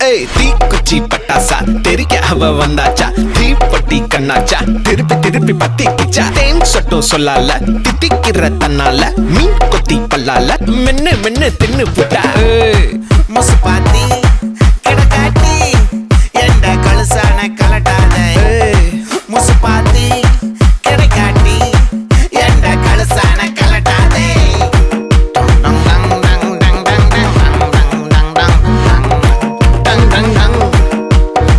ஏய் தீக்குச்சி பட்டாசா தெரிக்க அவ வந்தாச்சா தீப்பட்டி கண்ணாச்சா திருப்பி திருப்பி பத்திக்கிச்சா தேன் சொட்டும் சொல்லால தித்திக்கிற தன்னால மீன் கொத்தி பல்லால மென்னு மென்னு தின்னு புட்டா மொசு பாத்தி